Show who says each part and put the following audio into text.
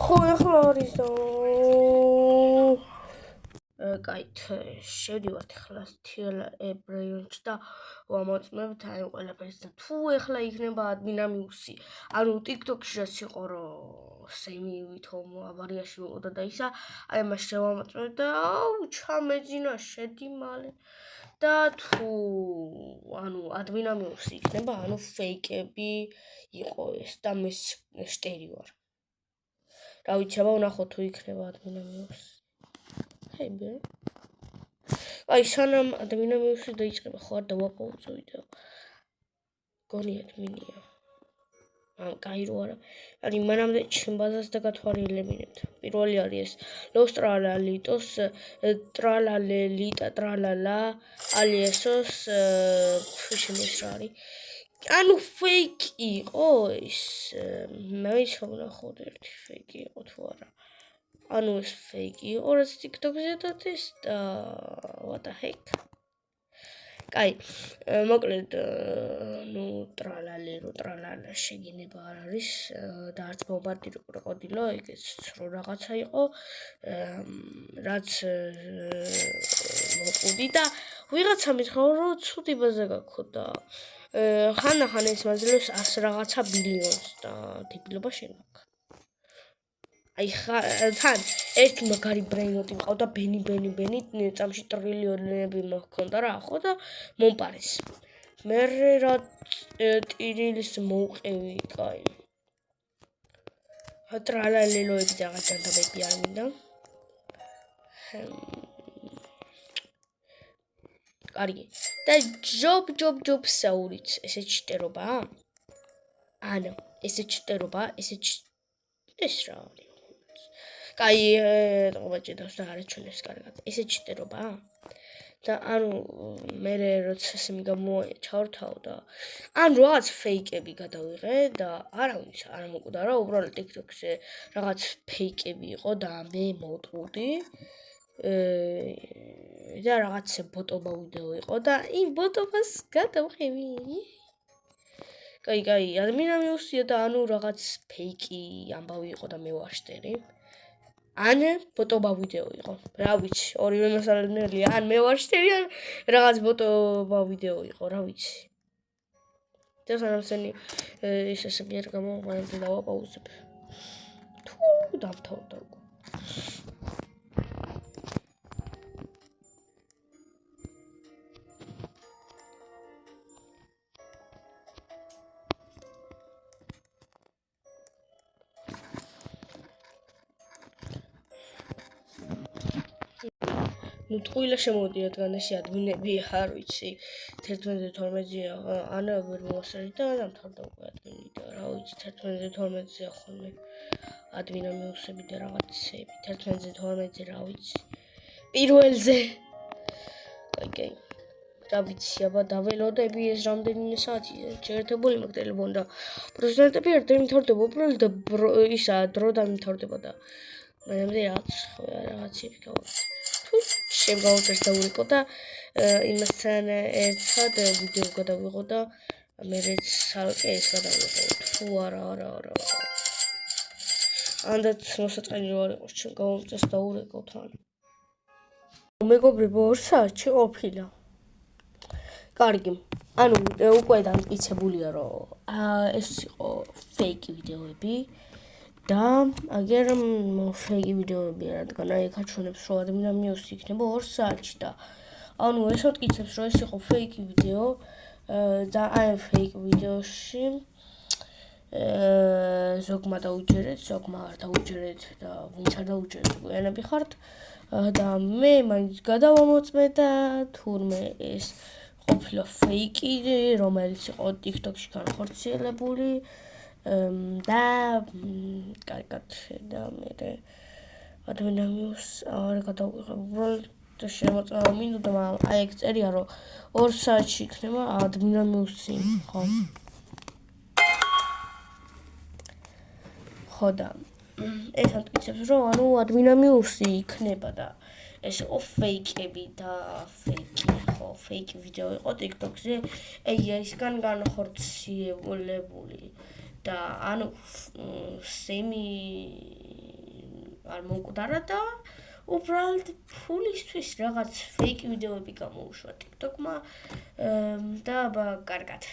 Speaker 1: ხო ახლა არის და კაით შევდივართ ახლა TLE რაიონში და ვამოწმებთ აი ყველაფერს და თუ ახლა იქნება ადმინამიუსი ანუ TikTok-ში რაც იყო რომ სემივითომ ავარიაში ვიყოდა და ისა აი მას შევამოწმებთ და ჩამეძინა შედი მალე და თუ ანუ ადმინამიუსი იქნება ანუ ფეიკები იყო ეს და მე შტერი ვარ რა ვიცი აბა ვნახოთ თუ იქნება ადმინამიუსი ჰეიბე აი სანამ ადმინამიუსი დაიწყება ხო არ დავაპაუზო ვიდეო გონი ადმინია კაი რო არა არის მანამდე ჩემ ბაზას დაგათვარი ელემინებთ პირველი არის ეს ლოსტრალალიტოს ტრალალელიტა ტრალალა ალიესოს ფუშინის რა არის ანუ ფეიკი იყო ეს მე ვიცი ვნახოთ ერთი ფეიკი იყო თუ არა ანუ ეს ფეიკი იყო რაც TikTok-ზე დადეს და what the heck კაი მოკლედ ნუ ტრალალა შეგინება არ არის და არც ბომბარდირო კროკოდილო ეგეც რო რაღაცა იყო რაც მოყუდი და ვიღაცა მითხრა რომ ცუდი ბაზა გაქვს და ხან ეს მაძლევს 100 რაღაცა ბილიონს და დებილობა შენ გაქვს აი თან ერთი მაგარი ბრეინოტი მყავდა ბენი წამში ტრილიონები მოჰქონდა რა ხო და მომპარეს მე რა ტირილის მოუყევი კაი ტრალალელოები რაღაც ჯანდაბები არ მინდა კარგი და ჯობ საურიც ესე ჩტერობა ანუ ესე ჩტერობა ეს რა არის კაი ტყობაჭი და არაჩვენებს კარგად ესე ჩტერობა და ანუ მე როცა ისე ჩავრთავ და ანუ რაღაც ფეიკები გადავიღე და არავის არ მოკვდა რა უბრალოდ TikTok-ზე რაღაც ფეიკები იყო და მე მოვტყუდი და რაღაც ბოტობა ვიდეო იყო და იმ ბოტობას გადავხევი კაი ადმინამიუსია და ანუ რაღაც ფეიკი ამბავი იყო და მე ვაშტერი ან ბოტობა ვიდეო იყო რა ვიცი ორივე მასალენელია ან მე ვაშტერი ან რაღაც ბოტობა ვიდეო იყო რა ვიცი და სანამ ეს ესე მიერ გამოვყენებ და დავაპაუზებ თუ დავთავრდა უკვე ნუ ტყუილა შემოდი რადგან ესე ადმინები არ ვიცი 11-12-ზე ანა ვერ მოვასწრე და დამთავრდა უკვე ადმინი და რა ვიცი 11-12-ზე ახლა ადმინამიუსები და რაღაცები 11-12-ზე რა ვიცი პირველზე კაი რა ვიცი აბა დაველოდები ეს რამდენიმე საათია შეერთებული მაგ ტელეფონი და პრეზიდენტები ერთად იმთავრდება უბრალოდ ისა დრო დამთავრდება და მანამდე რაღაცები გავაკეთე შემ გავუწერს და ურიკო და იმასთან ერთად ვიდეო გადავიღო და მე ცალკე ეს გადავიღო თუ არა ანდაც მოსაწყენი რო არ იყოს ჩემ გავუწერს და ურიკო თან მეგობრებო 2 საათში ყოფილა კარგი ანუ უკვე დამტკიცებულია რომ ეს იყო ფეიკი ვიდეოები და აგერ ფეიკი ვიდეოებია რადგან აი ქაჩვენებს რომ ადმინამიუსი იქნება 2 საათში და ანუ ეს მტკიცებს რომ ეს იყო ფეიკი ვიდეო და აი ფეიკ ვიდეოში ზოგმა დაუჯერეთ ზოგმა არ დაუჯერეთ და ვინც არ დაუჯერეთ გვიანები ხართ და მე მაინც გადავამოწმე და თურმე ეს ყოფილა ფეიკი რომელიც იყო TikTok-ში განხორციელებული და კარგად და მე ადმინამიუს არ გადავიღებ უბრალოდ შემოწმება მინდოდა მაგრამ აი ეგ წერია რომ 2 საათში იქნება ადმინამიუსი ხო და ეს ამტკიცებს რომ ანუ ადმინამიუსი იქნება და ეს იყო ფეიკები და ფეიკი ვიდეო იყო TikTok-ზე AI-სგან განხორციელებული და ანუ სემი არ მომკვდარა და უბრალოდ ფულისთვის რაღაც ფეიქ ვიდეოები გამოუშვა TikTok-მა და კარგად